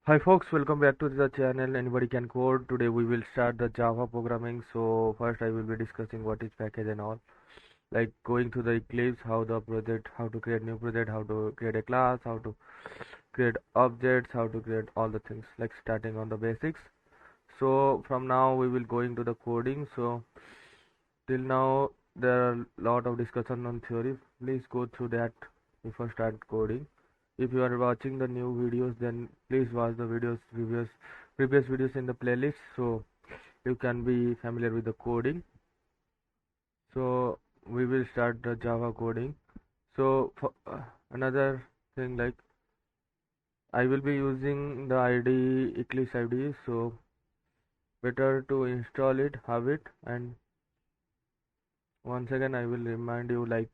Hi folks, welcome back to the channel Anybody Can Code. Today we will start the Java programming. So first I will be discussing what is package and all. Like going to the Eclipse, how the project, how to create new project, how to create a class, how to create objects, how to create all the things, like starting on the basics. So from now we will go into the coding. So till now there are a lot of discussion on theory. Please go through that before start coding. If you are watching the new videos, then please watch the videos previous videos in the playlist so you can be familiar with the coding. So we will start the Java coding. So for, another thing, like I will be using the IDE Eclipse IDE, so better to install it, have it, and once again I will remind you, like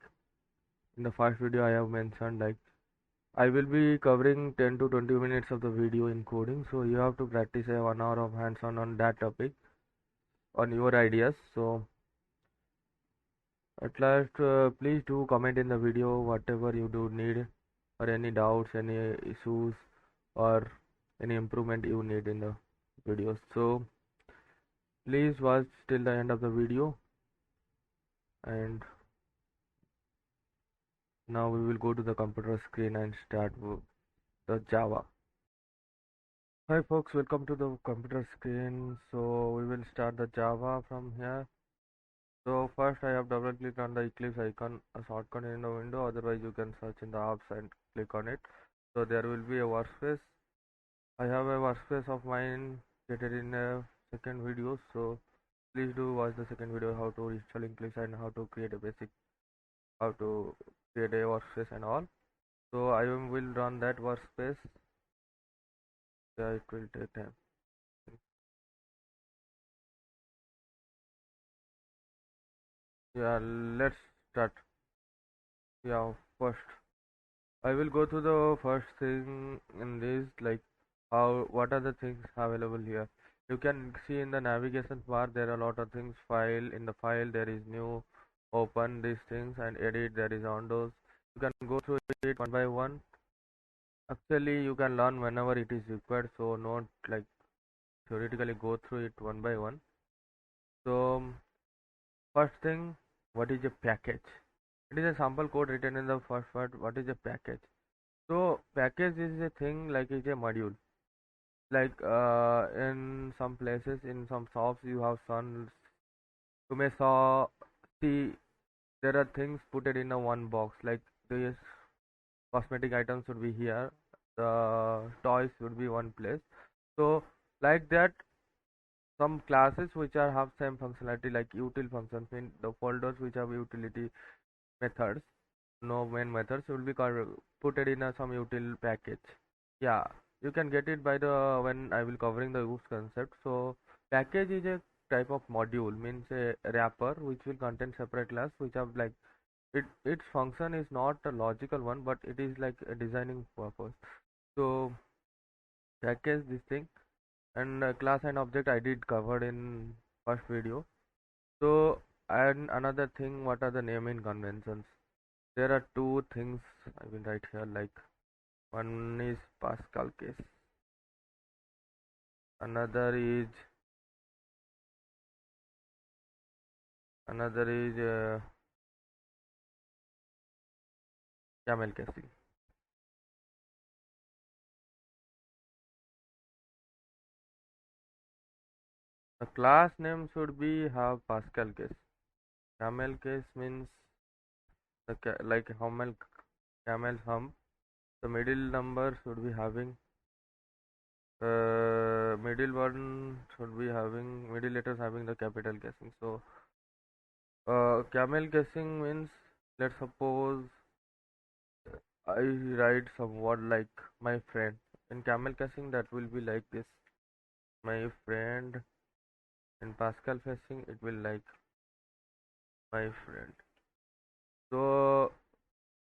in the first video I have mentioned, like I will be covering 10 to 20 minutes of the video in coding, so you have to practice a 1 hour of hands-on on that topic on your ideas. So at last, please do comment in the video whatever you do need, or any doubts, any issues, or any improvement you need in the videos. So please watch till the end of the video, and now we will go to the computer screen and start the Java. Hi folks, welcome to the computer screen. So we will start the Java from here. So first I have double clicked on the Eclipse icon, a shortcut in the window, otherwise you can search in the apps and click on it. So there will be a workspace. I have a workspace of mine created in a second video, so please do watch the second video, how to install Eclipse and how to create a basic, how to create a workspace and all. So I will run that workspace. Yeah, it will take time. Yeah, let's start. Yeah, first I will go to the first thing in this, like how what are the things available here. You can see in the navigation bar there are a lot of things. File, in the file there is new, open these things, and edit there is on those. You can go through it one by one. Actually you can learn whenever it is required, so not like theoretically go through it one by one. So first thing, what is a package? It is a sample code written in the first word. What is a package? So package is a thing, like it's a module. Like in some places, in some shops, you have some. You may see there are things put it in a one box. Like the cosmetic items would be here, the toys would be one place. So like that, some classes which are have same functionality, like util functions, mean the folders which have utility methods, no main methods, will be put it in a some util package. Yeah, you can get it by the when I will covering the use concept. So package is a type of module, means a wrapper which will contain separate class which have like its function is not a logical one, but it is like a designing purpose. So package this thing, and class and object I did covered in first video. So and another thing, what are the naming conventions? There are two things I will write here, like one is Pascal case, another is camel casing. The class name should be have Pascal case. Camel case means the like camel hump. The middle number should be having middle one should be having middle letters having the capital casing. So camel casing means, let's suppose I write some word like my friend. In camel casing that will be like this, my friend. In Pascal casing it will like my friend. So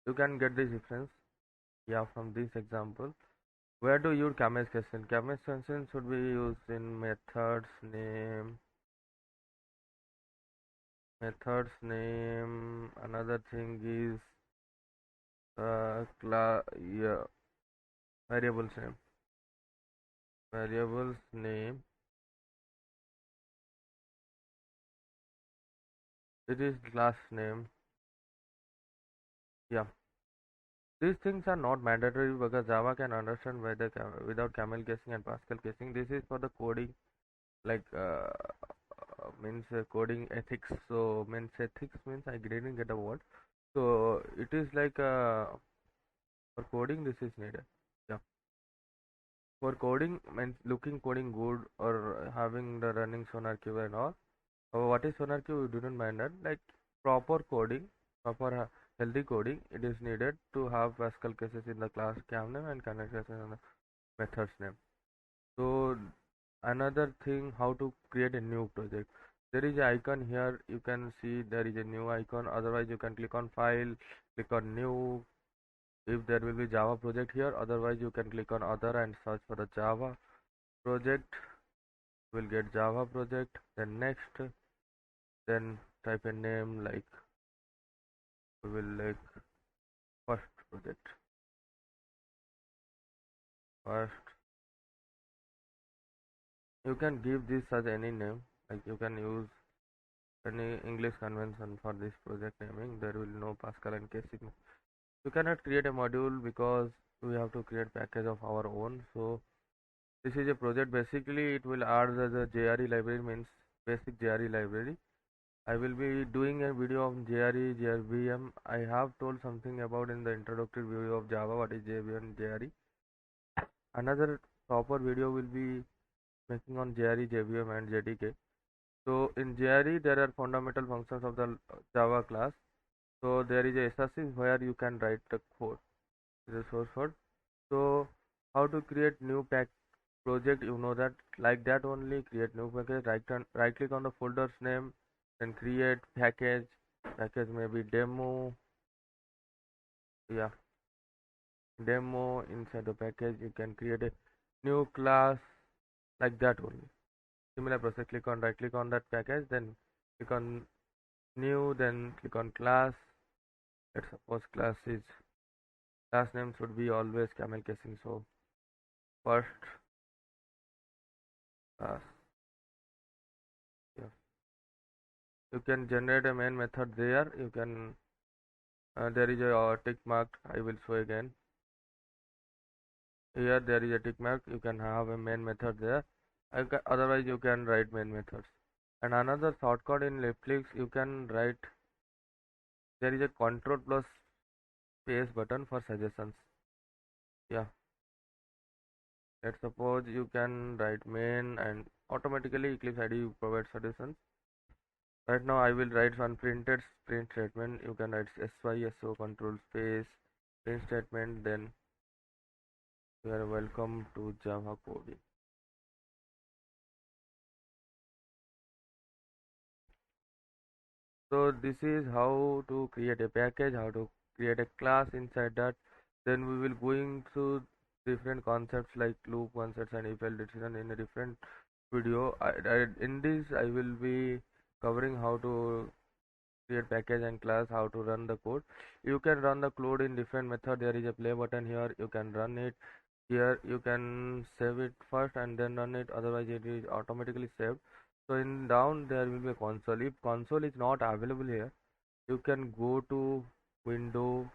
you can get this difference, yeah, from this example. Where do you use camel casing? Camel casing should be used in methods name. Another thing is yeah, variables name. variables name, it is class name. Yeah, these things are not mandatory because Java can understand without camel casing and Pascal casing. This is for the coding, like means coding ethics. So means ethics means I didn't get a word. So it is like for coding this is needed. Yeah, for coding means looking coding good or having the running SonarQube and all. What is SonarQube? We didn't mind that. Like proper coding, proper healthy coding, it is needed to have Pascal cases in the class cam name and connect cases in the methods name. So another thing, how to create a new project. There is an icon here. You can see there is a new icon. Otherwise, you can click on file, click on new. If there will be Java project here, otherwise you can click on other and search for the Java project. Will get Java project. Then next, then type a name like we will like first project. First, you can give this as any name. Like you can use any English convention for this project naming. There will no Pascal and casing. You cannot create a module because we have to create package of our own. So this is a project. Basically, it will add the JRE library, means basic JRE library. I will be doing a video of JRE, JVM. I have told something about in the introductory video of Java what is JVM, JRE. Another proper video will be making on JRE, JVM and JDK. So in JRE there are fundamental functions of the Java class. So there is a SRC where you can write the code. This is source code. So how to create new project, you know that, like that only. Create new package, right click on the folder's name, then create package. Package may be demo. Yeah, demo. Inside the package you can create a new class, like that only. Similar process. Right click on that package, then click on new, then click on class. Let's suppose class name should be always camel casing. So first class. Yeah, you can generate a main method there. You can there is a tick mark. I will show again. Here there is a tick mark. You can have a main method there. Otherwise you can write main methods. And another shortcut in left clicks, you can write, there is a control plus space button for suggestions. Yeah, let's suppose you can write main and automatically Eclipse IDE provides suggestions. Right now I will write unprinted print statement. You can write SYSO control space print statement, then you are welcome to Java coding. So this is how to create a package, how to create a class inside that. Then we will going through different concepts like loop concepts and if else decision in a different video. In this I will be covering how to create package and class, how to run the code. You can run the code in different method. There is a play button here. You can run it here. You can save it first and then run it. Otherwise it is automatically saved. So in down there will be a console. If console is not available here, you can go to window,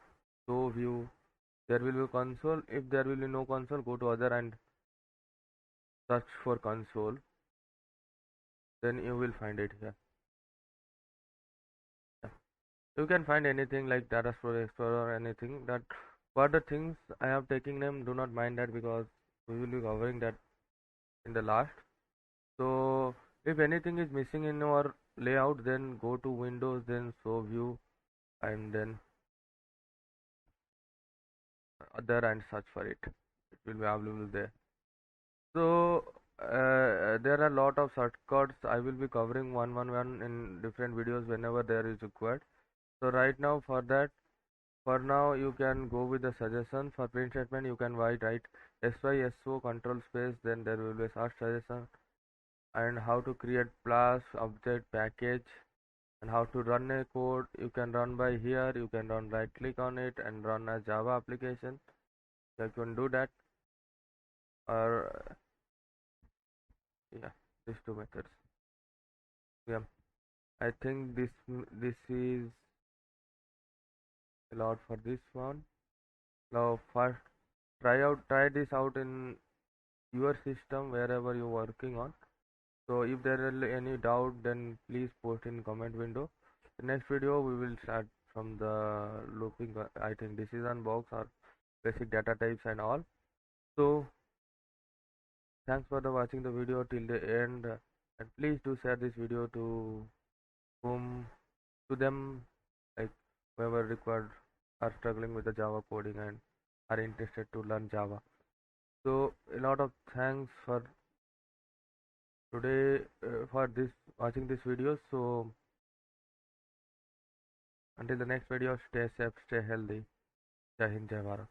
show view. There will be console. If there will be no console, go to other and search for console. Then you will find it here. Yeah. You can find anything like Data Explorer or anything that. But the things I have taken them, do not mind that because we will be covering that in the last. So if anything is missing in our layout, then go to Windows, then show view, and then other and search for it. It will be available there. So there are a lot of shortcuts. I will be covering one in different videos whenever there is required. So right now for now you can go with the suggestion. For print statement you can write SYSO control space, then there will be a search suggestion, and how to create class object package, and how to run a code. You can run by here. You can run, right click on it and run a Java application. You can do that, or Yeah, these two methods. Yeah, I think this is a lot for this one. Now first try this out in your system wherever you're working on. So if there are any doubt, then please post in comment window. The next video we will start from the looping. I think decision box or basic data types and all. So thanks for the watching the video till the end, and please do share this video to whom to them, like whoever required are struggling with the Java coding and are interested to learn Java. So a lot of thanks for today for this watching this video. So until the next video, stay safe, stay healthy. Jai Hind, Jai Bharat.